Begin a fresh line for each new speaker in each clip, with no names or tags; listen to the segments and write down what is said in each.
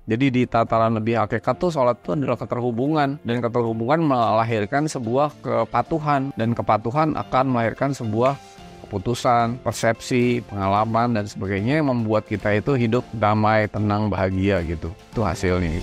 Jadi di tataran lebih hakikat tuh sholat itu adalah keterhubungan, dan keterhubungan melahirkan sebuah kepatuhan, dan kepatuhan akan melahirkan sebuah keputusan, persepsi, pengalaman dan sebagainya yang membuat kita itu hidup damai, tenang, bahagia gitu. Itu hasilnya.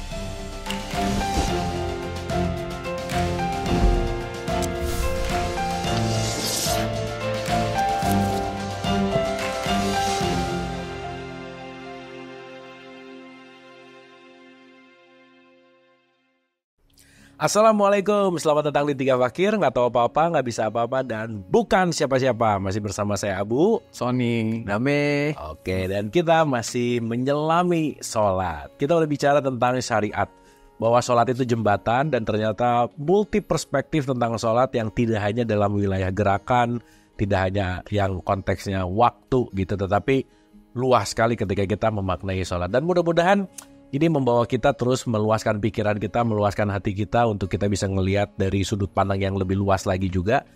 Assalamualaikum, selamat datang di Tiga Fakir. Nggak tahu apa-apa, nggak bisa apa-apa, dan bukan siapa-siapa. Masih bersama saya Abu,
Sony,
Dame. Oke, dan kita masih menyelami sholat. Kita udah bicara tentang syariat, bahwa sholat itu jembatan, dan ternyata multi perspektif tentang sholat yang tidak hanya dalam wilayah gerakan, tidak hanya yang konteksnya waktu gitu, tetapi luas sekali ketika kita memaknai sholat. Dan mudah-mudahan ini membawa kita terus meluaskan pikiran kita, meluaskan hati kita untuk kita bisa ngelihat dari sudut pandang yang lebih luas lagi juga,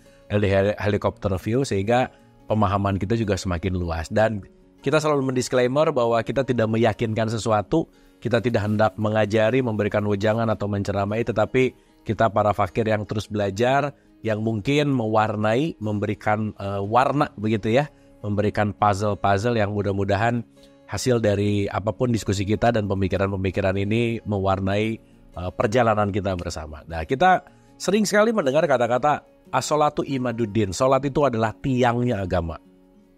helikopter view, sehingga pemahaman kita juga semakin luas. Dan kita selalu mendisklaimer bahwa kita tidak meyakinkan sesuatu, kita tidak hendak mengajari, memberikan wejangan atau menceramai, tetapi kita para fakir yang terus belajar, yang mungkin mewarnai, memberikan warna begitu ya, memberikan puzzle-puzzle yang mudah-mudahan hasil dari apapun diskusi kita dan pemikiran-pemikiran ini mewarnai perjalanan kita bersama. Nah, kita sering sekali mendengar kata-kata as-sholatu imaduddin. Sholat itu adalah tiangnya agama.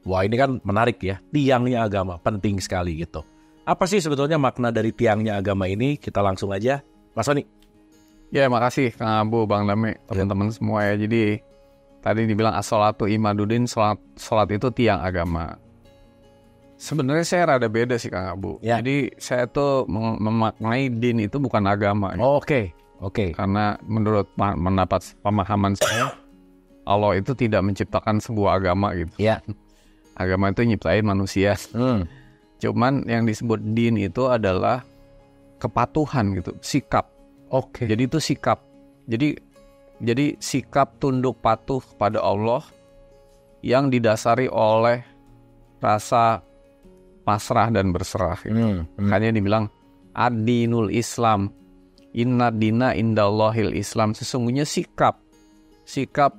Wah, ini kan menarik ya, tiangnya agama, penting sekali gitu. Apa sih sebetulnya makna dari tiangnya agama ini? Kita langsung aja, Mas Sony.
Ya, makasih Kang Abu, Bang Dame, teman-teman semua ya. Jadi tadi dibilang as-sholatu imaduddin, sholat itu tiang agama. Sebenarnya saya rada beda sih Kang Abu.
Ya.
Jadi saya tuh memaknai din itu bukan agama.
Oh, Oke.
Karena menurut pendapat pemahaman saya, Allah itu tidak menciptakan sebuah agama gitu.
Ya.
Agama itu nyiptain manusia. Cuman yang disebut din itu adalah kepatuhan gitu, sikap.
Oke.
Jadi itu sikap. Jadi sikap tunduk patuh kepada Allah yang didasari oleh rasa pasrah dan berserah. Makanya dibilang ad-dinul Islam, inna dina indallahil Islam. Sesungguhnya sikap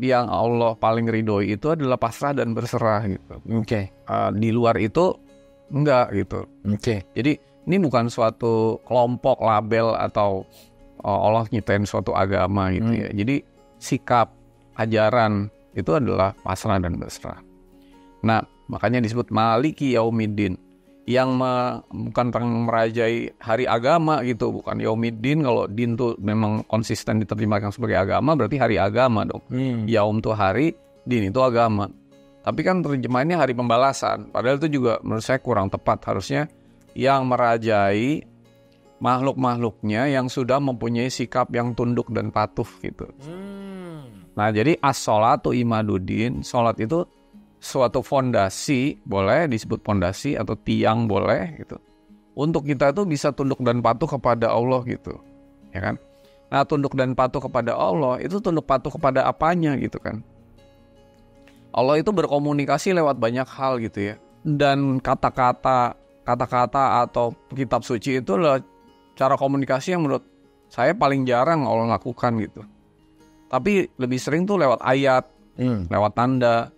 yang Allah paling ridhoi itu adalah pasrah dan berserah gitu. Di luar itu enggak gitu. Jadi ini bukan suatu kelompok label atau Allah nyiptain suatu agama gitu ya. Jadi sikap, ajaran itu adalah pasrah dan berserah. Nah, makanya disebut Maliki Yaumiddin, yang bukan merajai hari agama gitu, bukan Yaumiddin. Kalau din tuh memang konsisten diterjemahkan sebagai agama, berarti hari agama dong. Yaum tuh hari, din itu agama. Tapi kan terjemahannya hari pembalasan, padahal itu juga menurut saya kurang tepat. Harusnya yang merajai makhluk-makhluknya yang sudah mempunyai sikap yang tunduk dan patuh gitu. Nah, jadi as-sholatu imaduddin, sholat itu suatu fondasi, boleh disebut fondasi atau tiang boleh gitu, untuk kita itu bisa tunduk dan patuh kepada Allah gitu, ya kan? Nah, tunduk dan patuh kepada Allah itu tunduk patuh kepada apanya gitu kan? Allah itu berkomunikasi lewat banyak hal gitu ya, dan kata-kata atau kitab suci itu adalah cara komunikasi yang menurut saya paling jarang Allah lakukan gitu. Tapi lebih sering tuh lewat ayat, lewat tanda,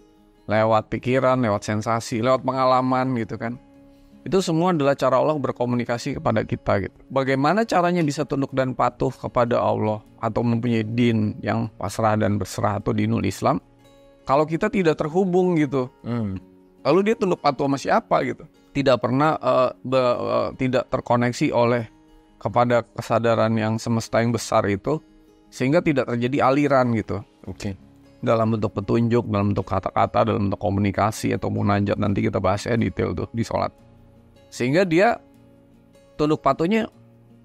lewat pikiran, lewat sensasi, lewat pengalaman gitu kan. Itu semua adalah cara Allah berkomunikasi kepada kita gitu. Bagaimana caranya bisa tunduk dan patuh kepada Allah atau mempunyai din yang pasrah dan berserah atau dinul Islam, kalau kita tidak terhubung gitu. Lalu dia tunduk patuh sama siapa gitu? Tidak pernah tidak terkoneksi oleh kepada kesadaran yang semesta yang besar itu, sehingga tidak terjadi aliran gitu. Dalam bentuk petunjuk, dalam bentuk kata-kata, dalam bentuk komunikasi atau munajat, nanti kita bahasnya detail tuh di sholat. Sehingga dia tunduk patuhnya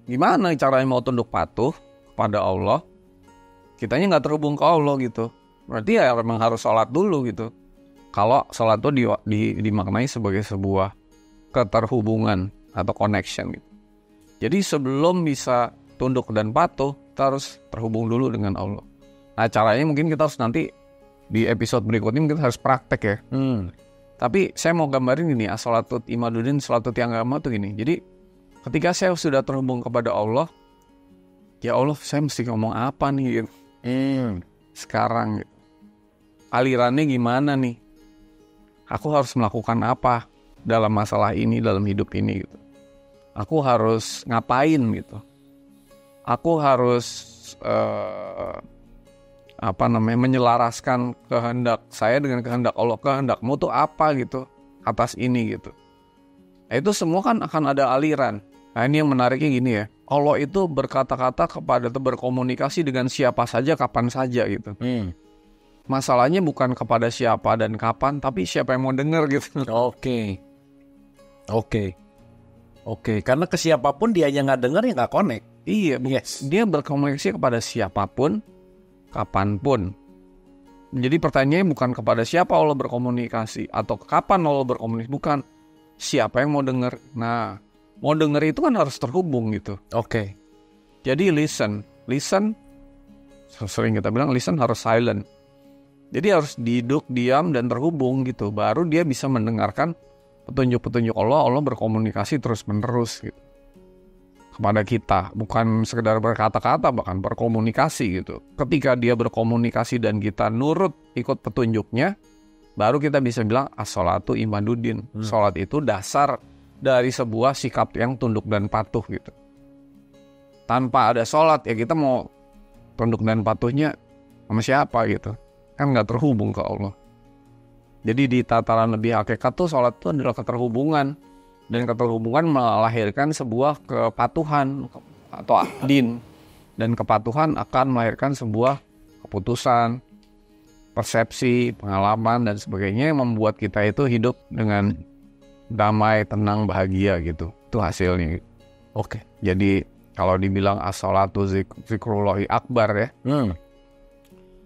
gimana caranya mau tunduk patuh kepada Allah, kitanya nggak terhubung ke Allah gitu. Berarti ya memang harus sholat dulu gitu. Kalau sholat itu dimaknai sebagai sebuah keterhubungan atau connection gitu. Jadi sebelum bisa tunduk dan patuh, kita harus terhubung dulu dengan Allah. Nah, caranya mungkin kita harus nanti di episode berikutnya mungkin harus praktek ya. Tapi saya mau gambarin gini, as-sholatu imaduddin, sholatu tiang agama tuh gini. Jadi Ketika saya sudah terhubung kepada Allah, ya Allah, saya mesti ngomong apa nih gitu. Sekarang gitu. Alirannya gimana nih? Aku harus melakukan apa dalam masalah ini, dalam hidup ini gitu. Aku harus ngapain gitu. Aku harus menyelaraskan kehendak saya dengan kehendak Allah. Kehendakmu tuh apa gitu atas ini gitu. Itu semua kan akan ada aliran. Nah ini yang menariknya gini ya. Allah itu berkata-kata kepada atau berkomunikasi dengan siapa saja, kapan saja gitu. Masalahnya bukan kepada siapa dan kapan, tapi siapa yang mau dengar gitu.
Oke. Karena ke siapapun dia yang nggak dengar ya nggak connect.
Iya, yes. Dia berkomunikasi kepada siapapun, kapanpun. Jadi pertanyaannya bukan kepada siapa Allah berkomunikasi atau kapan Allah berkomunikasi, bukan siapa yang mau dengar. Nah, mau dengar itu kan harus terhubung gitu.
Oke.
Jadi listen. Sering kita bilang listen harus silent. Jadi harus duduk, diam dan terhubung gitu. Baru dia bisa mendengarkan petunjuk-petunjuk Allah. Allah berkomunikasi terus-menerus gitu kepada kita, bukan sekedar berkata-kata, bahkan berkomunikasi gitu. Ketika dia berkomunikasi dan kita nurut ikut petunjuknya, baru kita bisa bilang as-sholatu imaduddin. Sholat itu dasar dari sebuah sikap yang tunduk dan patuh gitu. Tanpa ada sholat ya kita mau tunduk dan patuhnya sama siapa gitu, kan nggak terhubung ke Allah. Jadi di tataran lebih hakikat tuh sholat itu adalah keterhubungan. Dan keterhubungan melahirkan sebuah kepatuhan atau din. Dan kepatuhan akan melahirkan sebuah keputusan, persepsi, pengalaman dan sebagainya yang membuat kita itu hidup dengan damai, tenang, bahagia gitu. Itu hasilnya.
Oke.
Jadi kalau dibilang as-sholatu zikrullahi akbar ya.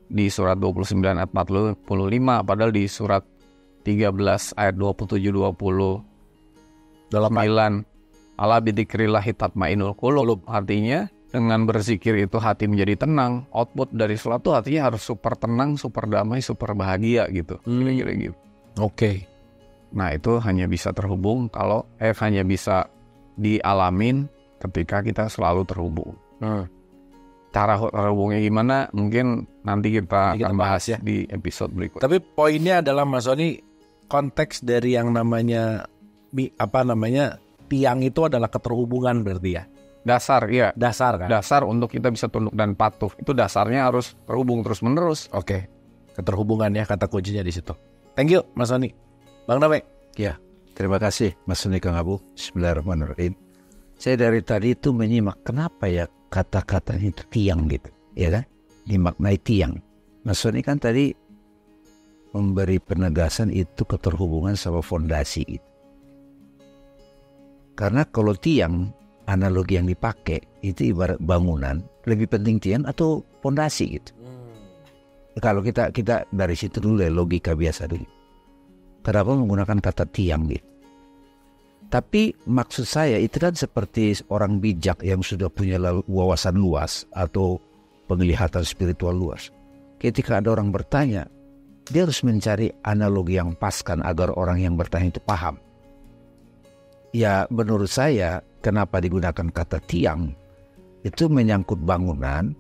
Di surat 29 ayat 45, padahal di surat 13 ayat 27-20 dalam 9 ala bidzikrillahi tatmainnul qulub. Artinya dengan berzikir itu hati menjadi tenang. Output dari sholat itu artinya harus super tenang, super damai, super bahagia gitu. Kira-kira gitu.
Oke.
Nah itu hanya bisa terhubung kalau hanya bisa dialamin ketika kita selalu terhubung. Cara terhubungnya gimana mungkin nanti kita akan bahas ya di episode berikutnya.
Tapi poinnya adalah Mas Sony, konteks dari yang namanya tiang itu adalah keterhubungan berarti ya.
Dasar, iya.
Dasar kan?
Dasar untuk kita bisa tunduk dan patuh. Itu dasarnya harus terhubung terus-menerus.
Oke. Keterhubungan ya kata kuncinya di situ. Thank you Mas Sony. Bang Damai.
Ya, terima kasih Mas Sony Kang Abu. Bismillahirrahmanirrahim. Saya dari tadi itu menyimak kenapa ya kata-kata itu tiang gitu, ya kan? Dimaknai tiang. Mas Sony kan tadi memberi penegasan itu keterhubungan sama fondasi itu. Karena kalau tiang, analogi yang dipakai itu ibarat bangunan, lebih penting tiang atau fondasi gitu. Kalau kita dari situ dulu ya, logika biasa dulu. Kenapa menggunakan kata tiang gitu? Tapi maksud saya itu kan seperti orang bijak yang sudah punya wawasan luas atau penglihatan spiritual luas. Ketika ada orang bertanya, dia harus mencari analogi yang pas kan agar orang yang bertanya itu paham. Ya menurut saya kenapa digunakan kata tiang, itu menyangkut bangunan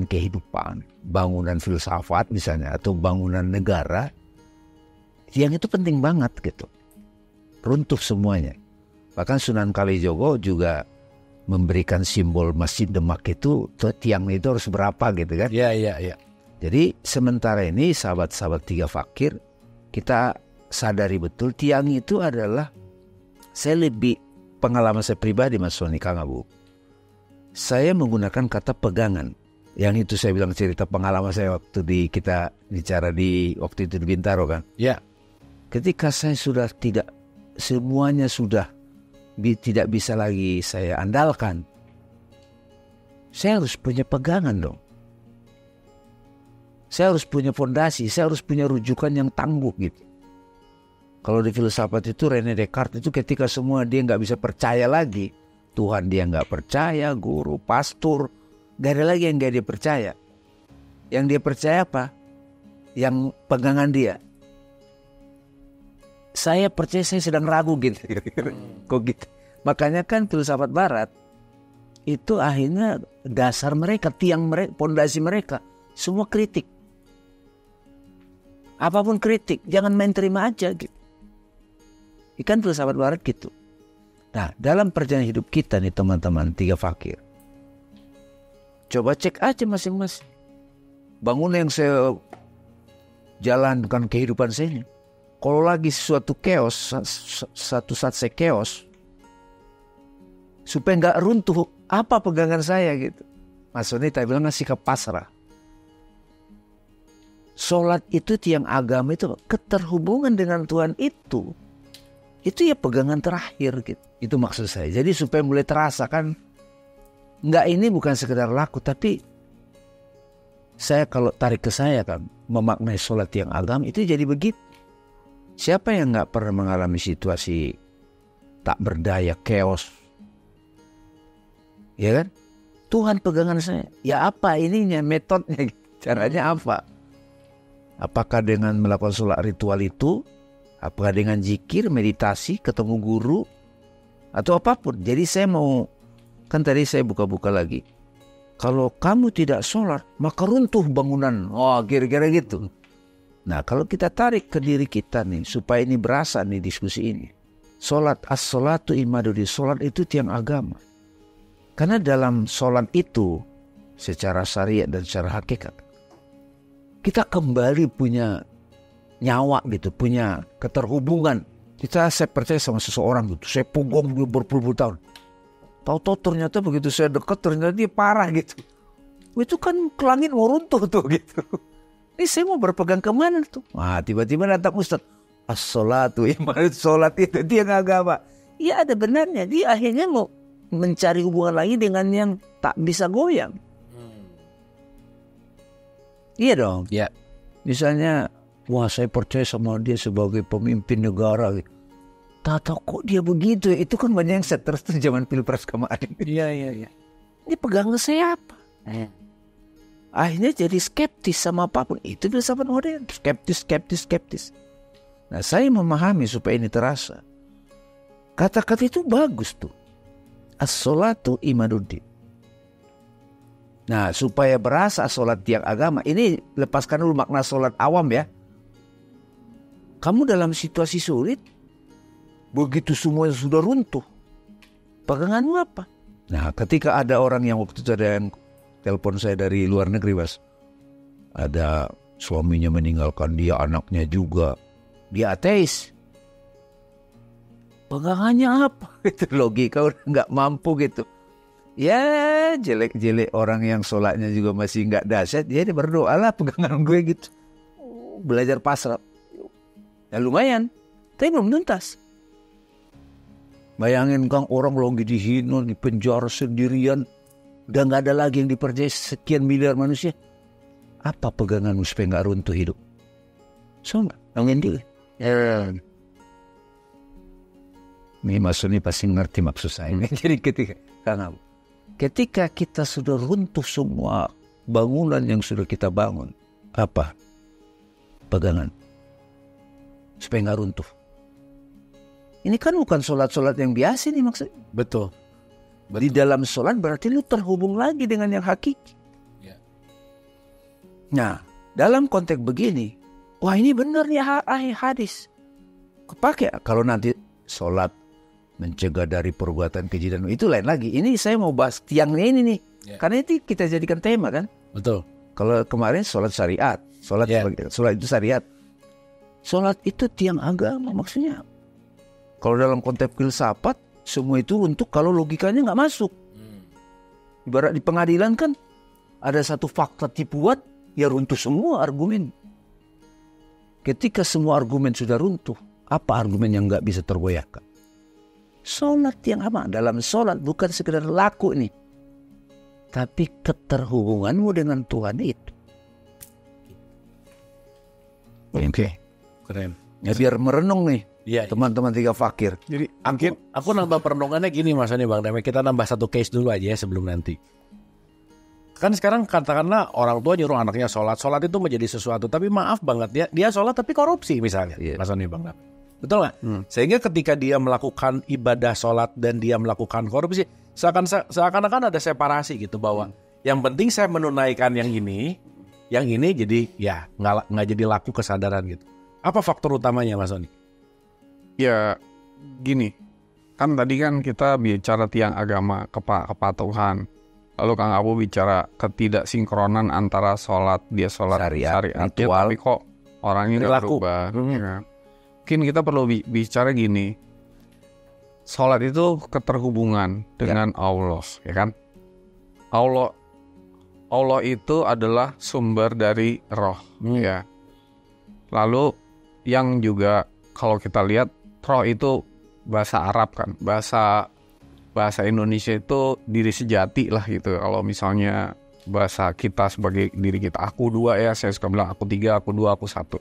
kehidupan, bangunan filsafat misalnya, atau bangunan negara. Tiang itu penting banget gitu. Runtuh semuanya. Bahkan Sunan Kalijogo juga memberikan simbol Masjid Demak itu, tiang itu harus berapa gitu kan.
Iya.
Jadi sementara ini sahabat-sahabat Tiga Fakir, kita sadari betul tiang itu adalah, saya lebih pengalaman saya pribadi Mas Sony Kang Abu, saya menggunakan kata pegangan. Yang itu saya bilang cerita pengalaman saya waktu kita bicara waktu itu di Bintaro kan.
Ya.
Ketika saya sudah semuanya sudah tidak bisa lagi saya andalkan, saya harus punya pegangan dong. Saya harus punya fondasi, saya harus punya rujukan yang tangguh gitu. Kalau di filsafat itu René Descartes itu ketika semua dia nggak bisa percaya lagi, Tuhan dia nggak percaya, guru, pastor, gak ada lagi yang nggak dia percaya. Yang dia percaya apa? Yang pegangan dia. Saya percaya, saya sedang ragu gitu. Kok gitu? Makanya kan filsafat barat itu akhirnya dasar mereka, tiang mereka, pondasi mereka semua kritik. Apapun kritik, jangan main terima aja gitu. Ikan filsafat barat gitu. Nah, dalam perjalanan hidup kita nih teman-teman, 3 fakir. Coba cek aja masing-masing. Bangunan yang saya jalankan kehidupan saya ini. Kalau lagi suatu chaos, satu saat saya chaos, supaya nggak runtuh, apa pegangan saya gitu. Mas Sonita bilang sikap pasrah. Sholat itu tiang agama itu keterhubungan dengan Tuhan itu ya pegangan terakhir gitu. Itu maksud saya. Jadi supaya mulai terasa kan, nggak ini bukan sekedar laku, tapi saya kalau tarik ke saya kan memaknai sholat tiang agama itu jadi begitu. Siapa yang nggak pernah mengalami situasi tak berdaya, chaos, ya kan? Tuhan pegangan saya. Ya apa ininya, metodenya, caranya apa? Apakah dengan melakukan sholat ritual itu? Apakah dengan zikir, meditasi, ketemu guru, atau apapun? Jadi saya mau, kan tadi saya buka-buka lagi. Kalau kamu tidak sholat, maka runtuh bangunan. Oh, kira-kira gitu. Nah, kalau kita tarik ke diri kita nih, supaya ini berasa nih diskusi ini. Sholat, as-sholatu imadudi, sholat itu tiang agama. Karena dalam sholat itu, secara syariat dan secara hakikat, kita kembali punya nyawa gitu, punya keterhubungan. Saya percaya sama seseorang gitu, saya pegang dia berpuluh-puluh tahun. Tahu-tahu ternyata begitu saya dekat, ternyata dia parah gitu. Itu kan ke langit mau runtuh tuh gitu. Ini saya mau berpegang kemana tuh? Wah, tiba-tiba datang Ustaz. As-sholatu iman, sholat itu tiang agama. Iya ada benarnya. Dia akhirnya mau mencari hubungan lagi dengan yang tak bisa goyang. Iya dong.
Ya.
Misalnya, wah saya percaya sama dia sebagai pemimpin negara. Tahu kok dia begitu ya? Itu kan banyak yang terus tuh zaman pilpres kemarin.
Iya.
Ini pegangan saya apa? Akhirnya jadi skeptis sama apapun. Itu filsafat modern. Skeptis. Nah saya memahami supaya ini terasa. Kata-kata itu bagus tuh. As-sholatu imaduddin. Nah supaya berasa sholat tiang agama. Ini lepaskan dulu makna sholat awam ya. Kamu dalam situasi sulit. Begitu semuanya sudah runtuh. Peganganmu apa? Nah ketika ada orang yang waktu itu ada yang telepon saya dari luar negeri, Mas. Ada suaminya meninggalkan dia, anaknya juga. Dia ateis. Pegangannya apa? Itu logika udah nggak mampu gitu. Ya jelek-jelek orang yang sholatnya juga masih nggak dahsyat. Ya dia berdoa lah pegangan gue gitu. Belajar pasrah. Ya lumayan. Tapi belum tuntas. Bayangin Kang, orang lagi dihina, di penjara sendirian. Udah gak ada lagi yang dipercaya sekian miliar manusia. Apa peganganmu supaya gak runtuh hidup? So gak? Nongin dia. Ini maksudnya pasti ngerti maksud saya. Jadi ketika kita sudah runtuh semua bangunan yang sudah kita bangun. Apa pegangan? Supaya gak runtuh. Ini kan bukan sholat-sholat yang biasa nih maksudnya.
Betul.
Di dalam sholat berarti lu terhubung lagi dengan yang hakiki.
Ya.
Nah, dalam konteks begini, wah ini benar nih hadis. Kepake kalau nanti sholat mencegah dari perbuatan keji dan itu lain lagi. Ini saya mau bahas tiangnya ini nih. Ya. Karena itu kita jadikan tema kan.
Betul.
Kalau kemarin sholat syariat, sholat itu syariat. Sholat itu tiang agama maksudnya. Kalau dalam konteks filsafat, semua itu untuk kalau logikanya nggak masuk. Ibarat di pengadilan kan ada satu fakta tipuan, ya runtuh semua argumen. Ketika semua argumen sudah runtuh, apa argumen yang nggak bisa tergoyahkan? Sholat yang apa? Dalam sholat bukan sekedar laku nih, tapi keterhubunganmu dengan Tuhan itu. Oke.
Keren.
Ya biar merenung nih.
Iya,
teman-teman tiga fakir.
Jadi aku nambah perenungannya gini Mas Ani, Bang Damai. Kita nambah satu case dulu aja ya sebelum nanti. Kan sekarang katakanlah orang tua nyuruh anaknya sholat itu menjadi sesuatu. Tapi maaf banget dia sholat tapi korupsi misalnya. Mas Ani, Bang Damai. Betul nggak? Sehingga ketika dia melakukan ibadah sholat dan dia melakukan korupsi, seakan-akan ada separasi gitu bahwa yang penting saya menunaikan yang ini jadi ya nggak jadi laku kesadaran gitu. Apa faktor utamanya Mas Sony?
Ya gini, kan tadi kan kita bicara tiang agama kepatuhan. Lalu Kang Abu bicara ketidaksinkronan antara sholat syariat
ritual,
tapi kok orangnya nggak berubah. Ya. Mungkin kita perlu bicara gini, sholat itu keterhubungan dengan Allah, ya kan? Allah itu adalah sumber dari roh, ya. Lalu yang juga kalau kita lihat roh itu bahasa Arab kan, bahasa Indonesia itu diri sejati lah gitu. Kalau misalnya bahasa kita sebagai diri kita, aku dua ya, saya suka bilang aku tiga, aku dua, aku satu.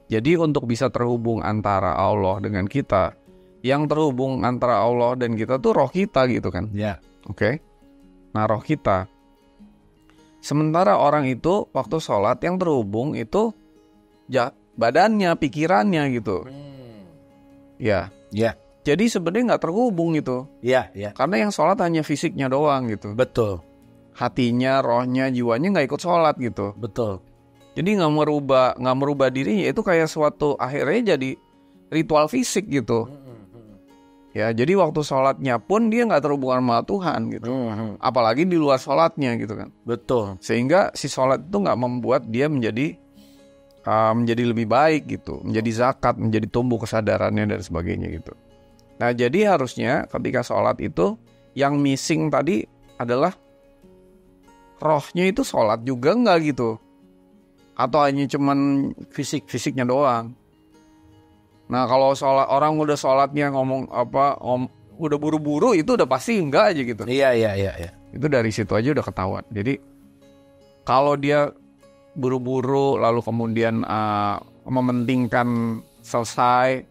Jadi untuk bisa terhubung antara Allah dengan kita, yang terhubung antara Allah dan kita tuh roh kita gitu kan.
Ya.
Oke. Nah roh kita. Sementara orang itu waktu sholat yang terhubung itu badannya, pikirannya gitu. Ya. Jadi sebenarnya nggak terhubung gitu.
Iya.
Karena yang sholat hanya fisiknya doang gitu.
Betul.
Hatinya, rohnya, jiwanya nggak ikut sholat gitu.
Betul.
Jadi nggak merubah dirinya, itu kayak suatu akhirnya jadi ritual fisik gitu. Ya, jadi waktu sholatnya pun dia nggak terhubungan sama Tuhan gitu. Apalagi di luar sholatnya gitu kan.
Betul.
Sehingga si sholat itu nggak membuat dia menjadi lebih baik gitu, menjadi zakat, menjadi tumbuh kesadarannya dan sebagainya gitu. Nah jadi harusnya ketika sholat itu yang missing tadi adalah rohnya itu sholat juga nggak gitu, atau hanya cuman fisiknya doang. Nah kalau sholat orang udah sholatnya ngomong udah buru-buru itu udah pasti enggak aja gitu.
Iya.
Itu dari situ aja udah ketahuan. Jadi kalau dia buru-buru lalu kemudian mementingkan selesai,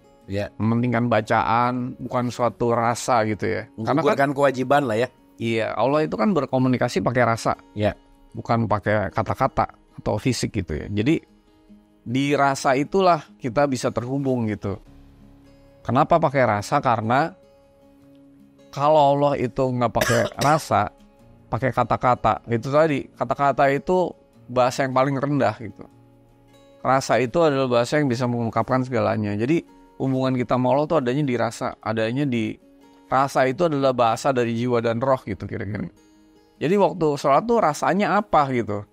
mementingkan bacaan, bukan suatu rasa gitu ya.
Karena kan kewajiban lah ya.
Iya, Allah itu kan berkomunikasi pakai rasa, bukan pakai kata-kata atau fisik gitu ya. Jadi di rasa itulah kita bisa terhubung gitu. Kenapa pakai rasa? Karena kalau Allah itu nggak pakai rasa, pakai kata-kata, itu tadi kata-kata itu bahasa yang paling rendah gitu. Rasa itu adalah bahasa yang bisa mengungkapkan segalanya. Jadi hubungan kita sama Allah itu adanya di rasa, adanya di rasa itu adalah bahasa dari jiwa dan roh gitu kira-kira. Jadi waktu sholat tuh rasanya apa gitu?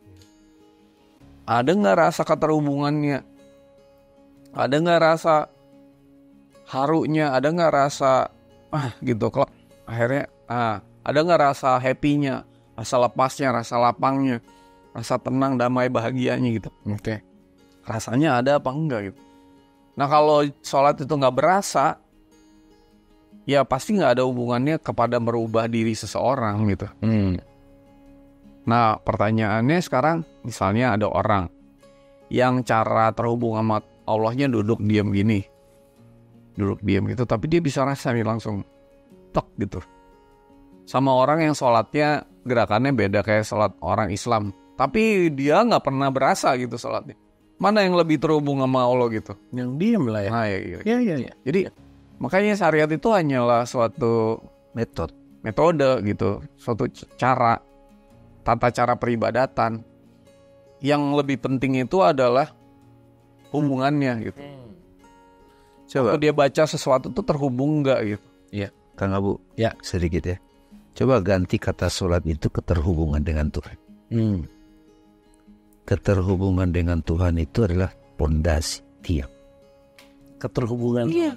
Ada nggak rasa keterhubungannya? Ada nggak rasa harunya? Ada nggak rasa gitu? Kalau akhirnya ada nggak rasa happy-nya, rasa lepasnya, rasa lapangnya, rasa tenang, damai, bahagianya gitu. Oke. Rasanya ada apa enggak gitu. Nah kalau sholat itu nggak berasa, ya pasti nggak ada hubungannya kepada merubah diri seseorang gitu. Nah pertanyaannya sekarang, misalnya ada orang yang cara terhubung sama Allahnya duduk diam gini, tapi dia bisa rasa nih langsung tek gitu. Sama orang yang sholatnya gerakannya beda kayak sholat orang Islam, tapi dia nggak pernah berasa gitu sholatnya. Mana yang lebih terhubung sama Allah gitu?
Yang diam lah ya.
Nah, ya. Jadi makanya syariat itu hanyalah suatu metode gitu, suatu cara, tata cara peribadatan. Yang lebih penting itu adalah hubungannya gitu. Coba dia baca sesuatu tuh terhubung nggak gitu?
Iya, Kang Abu. Ya, sedikit ya. Coba ganti kata sholat itu keterhubungan dengan Tuhan. Keterhubungan dengan Tuhan itu adalah pondasi tiang.
Keterhubungan. Iya.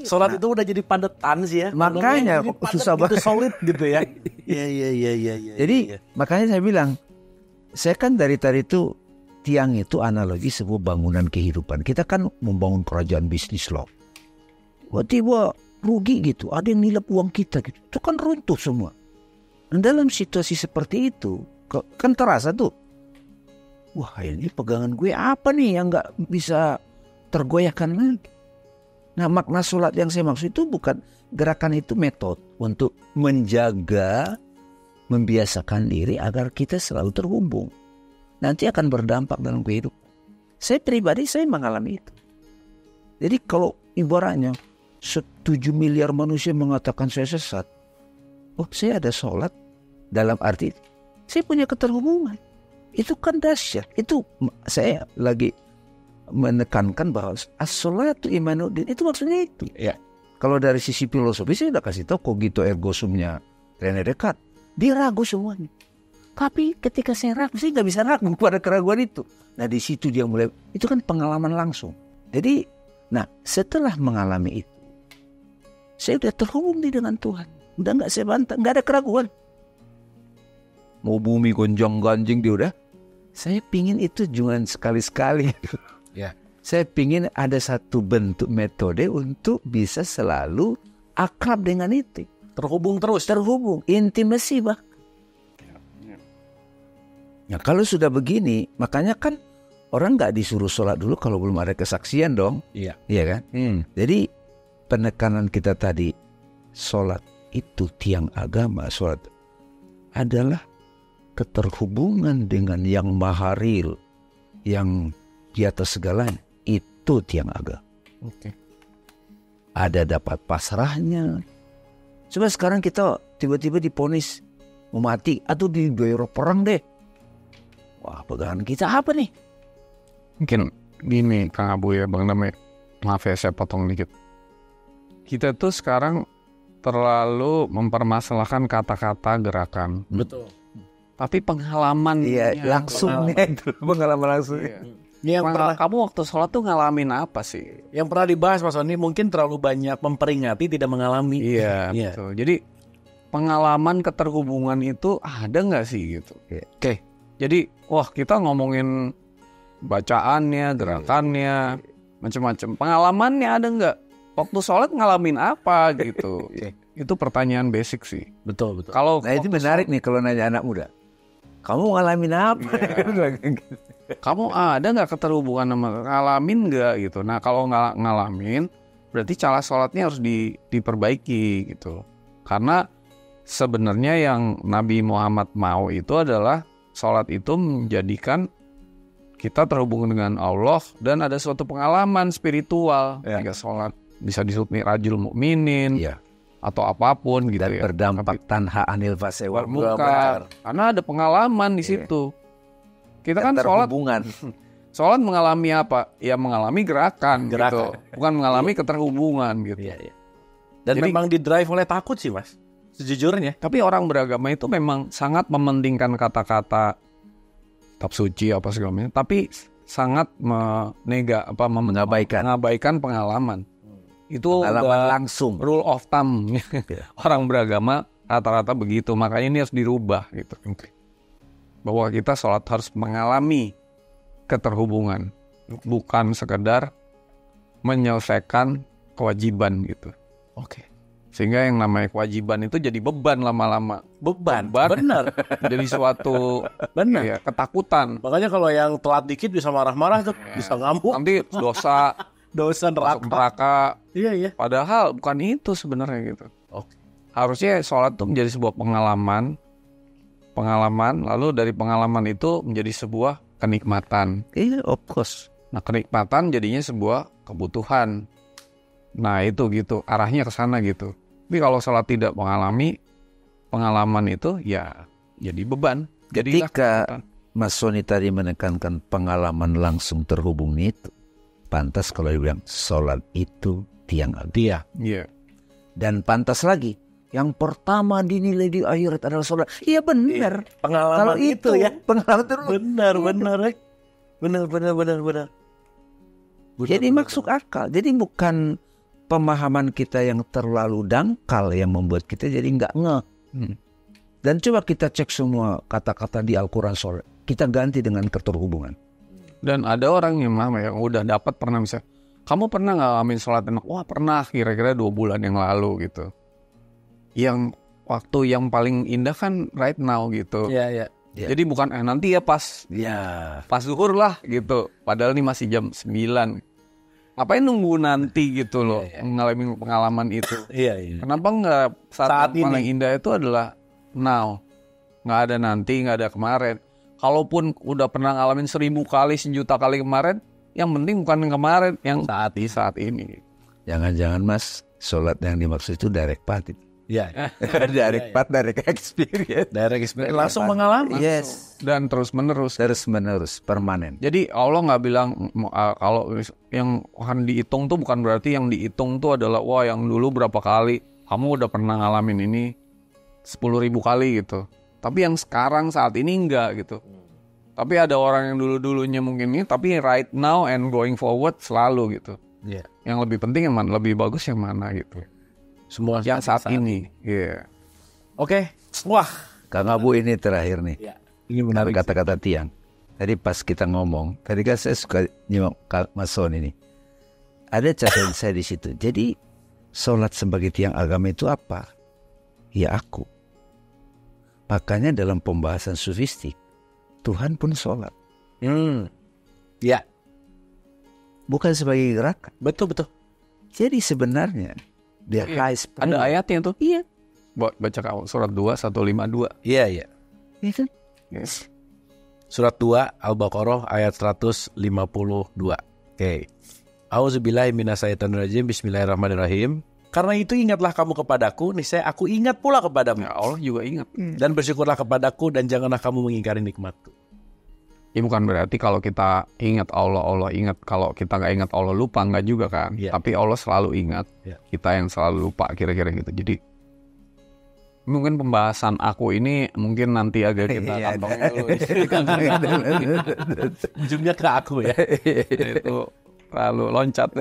Sholat itu udah jadi padetan sih ya.
Makanya susah banget.
Solid gitu ya. Iya.
Jadi makanya saya bilang, saya kan dari tadi itu tiang itu analogi sebuah bangunan kehidupan. Kita kan membangun kerajaan bisnis loh. Tiba-tiba rugi gitu, ada yang nilap uang kita gitu. Itu kan runtuh semua. Dan dalam situasi seperti itu, kan terasa tuh. Wah ini pegangan gue apa nih yang gak bisa tergoyahkan lagi. Nah makna sholat yang saya maksud itu bukan gerakan itu metode untuk menjaga, membiasakan diri agar kita selalu terhubung. Nanti akan berdampak dalam kehidupan. Saya pribadi saya mengalami itu. Jadi kalau ibaratnya 7 miliar manusia mengatakan saya sesat, oh saya ada sholat, dalam arti saya punya keterhubungan. Itu kan dahsyat. Itu saya lagi menekankan bahwa as-sholatu imanuddin, itu maksudnya itu.
Ya.
Kalau dari sisi filosofi saya udah kasih tahu cogito ergo sumnya René Descartes. Dia ragu semuanya. Tapi ketika saya ragu, saya nggak bisa ragu pada keraguan itu. Nah di situ dia mulai, itu kan pengalaman langsung. Jadi, nah setelah mengalami itu, saya udah terhubung dengan Tuhan. Udah nggak saya bantah, nggak ada keraguan. Mau bumi gonjang-ganjing dia udah. Saya pingin itu cuma sekali-sekali.
Ya.
Saya pingin ada satu bentuk metode untuk bisa selalu akrab dengan itu.
Terhubung terus.
Terhubung, intimasi bah. Nah kalau sudah begini, makanya kan orang nggak disuruh sholat dulu kalau belum ada kesaksian dong.
Iya.
Iya kan? Jadi penekanan kita tadi, sholat itu tiang agama, sholat adalah keterhubungan dengan yang maha real, yang di atas segalanya. Itu tiang agama.
Oke.
Ada dapat pasrahnya. Coba sekarang kita tiba-tiba diponis mau mati atau digoyor perang deh. Wah, pegangan kita apa nih?
Mungkin gini Kang Abu ya, Bang Damai. Maaf ya saya potong dikit. Kita tuh sekarang terlalu mempermasalahkan kata-kata gerakan.
Betul.
Tapi pengalaman.
Iya, langsungnya itu. Pengalaman langsung.
Iya.
Yang pernah,
Kamu waktu sholat tuh ngalamin apa sih?
yang pernah dibahas Mas Sony mungkin terlalu banyak memperingati tidak mengalami.
Iya,
Iya.
betul. Jadi pengalaman keterhubungan itu ada nggak sih gitu?
Oke.
Jadi wah kita ngomongin bacaannya, gerakannya, macam-macam. Pengalamannya ada nggak? Waktu sholat ngalamin apa gitu? Itu pertanyaan basic sih.
Betul.
Kalau
Nah itu menarik nih kalau nanya anak muda. Kamu ngalamin apa?
kamu ada nggak keterhubungan sama ngalamin nggak gitu? Nah kalau nggak ngalamin, berarti cara sholatnya harus diperbaiki gitu. Karena sebenarnya yang Nabi Muhammad mau itu adalah sholat itu menjadikan kita terhubung dengan Allah dan ada suatu pengalaman spiritual ketika sholat. Bisa disebut Mi'rajul Mukminin atau apapun gitu
Dan
ya.
berdampak tanha anil fasewal
Munkar. Karena ada pengalaman di situ. Kita kan sholat mengalami apa? Ya mengalami gerakan. Gitu. Bukan mengalami keterhubungan gitu.
Dan
Jadi,
memang didrive oleh takut sih Mas. Sejujurnya.
Tapi orang beragama itu memang sangat mementingkan kata-kata kitab suci apa segala macam. Tapi sangat mengabaikan pengalaman. Itu
pengalaman langsung.
Rule of thumb. Orang beragama rata-rata begitu. Makanya ini harus dirubah gitu. Bahwa kita sholat harus mengalami keterhubungan, bukan sekedar menyelesaikan kewajiban gitu. Sehingga yang namanya kewajiban itu jadi beban lama-lama.
Beban. Benar.
Jadi suatu ketakutan.
Makanya kalau yang telat dikit bisa marah-marah tuh, bisa ngamuk.
Nanti dosa neraka.
Iya.
Padahal bukan itu sebenarnya gitu. Harusnya sholat itu menjadi sebuah pengalaman, lalu dari pengalaman itu menjadi sebuah kenikmatan.
Iya, of course.
Nah, kenikmatan jadinya sebuah kebutuhan. Nah, itu gitu, arahnya ke sana gitu. Tapi kalau sholat tidak mengalami pengalaman itu, ya jadi beban.
Ketika Mas Sony tadi menekankan pengalaman langsung terhubung itu, pantas kalau dibilang sholat itu tiang agama.
Iya.
Dan pantas lagi, yang pertama dinilai di akhirat adalah sholat. Iya benar.
Pengalaman
Kalau
itu ya.
Pengalaman terus.
Benar.
Jadi masuk akal. Jadi bukan pemahaman kita yang terlalu dangkal yang membuat kita jadi nggak ngeh. Dan coba kita cek semua kata-kata di Al-Quran sholat. Kita ganti dengan keterhubungan.
Dan ada orang yang udah dapat pernah misalnya, kamu pernah ngalamin sholat enak? Wah pernah, kira-kira 2 bulan yang lalu gitu. Yang waktu yang paling indah kan right now gitu.
Iya.
Jadi bukan nanti ya pas zuhur lah gitu. Padahal ini masih jam 9. Ngapain nunggu nanti gitu loh, ngalamin pengalaman itu.
Iya.
Kenapa nggak saat yang paling
ini
indah itu adalah now. Nggak ada nanti, nggak ada kemarin. Kalaupun udah pernah ngalamin 1000 kali, 1 juta kali kemarin, Yang penting bukan yang kemarin, yang saat ini.
Jangan-jangan Mas, sholat yang dimaksud itu direct path.
Ya,
Direct path, direct experience.
direct experience langsung mengalami.
Yes.
Dan terus-menerus.
Terus-menerus, permanen.
Jadi Allah nggak bilang kalau yang akan dihitung tuh bukan berarti yang dihitung tuh adalah wah yang dulu berapa kali kamu udah pernah ngalamin ini 10.000 kali gitu. Tapi yang sekarang saat ini enggak gitu. Tapi ada orang yang dulu-dulunya mungkin ini, tapi right now and going forward selalu gitu.
Iya.
Yang lebih penting yang mana, lebih bagus yang mana gitu.
Semua
Yang saat ini. Iya.
Oke. Wah,
Kang Abu ini terakhir nih.
ya. Ini menarik.
Kata-kata Tiang. Tadi pas kita ngomong, tadi kan saya suka nyimak Mas Son ini. Ada catatan saya di situ. Jadi sholat sebagai tiang agama itu apa? Ya aku. Makanya dalam pembahasan sufistik, Tuhan pun sholat.
Ya,
Bukan sebagai gerakan.
betul.
Jadi sebenarnya dia highest
Ada ayatnya tuh. Iya. Baca surat 2 152.
Iya.
Iya kan?
Yes.
Surat 2 Al-Baqarah ayat 152. Oke. Auzubillahi minasyaitonirrajim. Bismillahirrahmanirrahim. Karena itu ingatlah kamu kepadaku, niscaya aku ingat pula kepadamu.
Ya, Allah juga ingat.
Dan bersyukurlah kepadaku dan janganlah kamu mengingkari nikmatku.
Ya bukan berarti kalau kita ingat Allah ingat. Kalau kita nggak ingat Allah lupa, nggak juga kan.
Ya.
Tapi Allah selalu ingat.
Ya.
Kita yang selalu lupa kira-kira gitu. Jadi mungkin pembahasan aku ini mungkin nanti agak kita kantongin dulu.
Ujungnya ke aku ya.
Itu lalu loncat.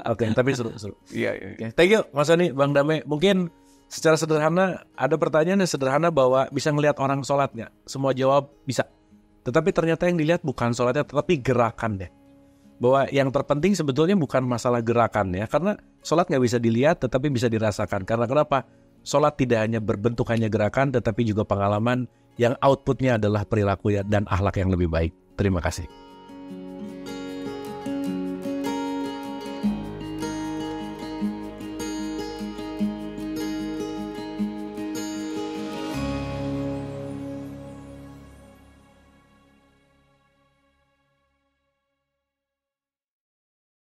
Oke, tapi seru.
Iya.
Oke, thank you Mas Soni, Bang Dame. Mungkin secara sederhana ada pertanyaan yang sederhana bahwa bisa ngelihat orang sholat nggak? Semua jawab bisa. Tetapi ternyata yang dilihat bukan sholatnya, tetapi gerakannya. Bahwa yang terpenting sebetulnya bukan masalah gerakannya, karena sholat nggak bisa dilihat, tetapi bisa dirasakan. Karena kenapa? Sholat tidak hanya berbentuk hanya gerakan, tetapi juga pengalaman yang outputnya adalah perilaku dan akhlak yang lebih baik. Terima kasih.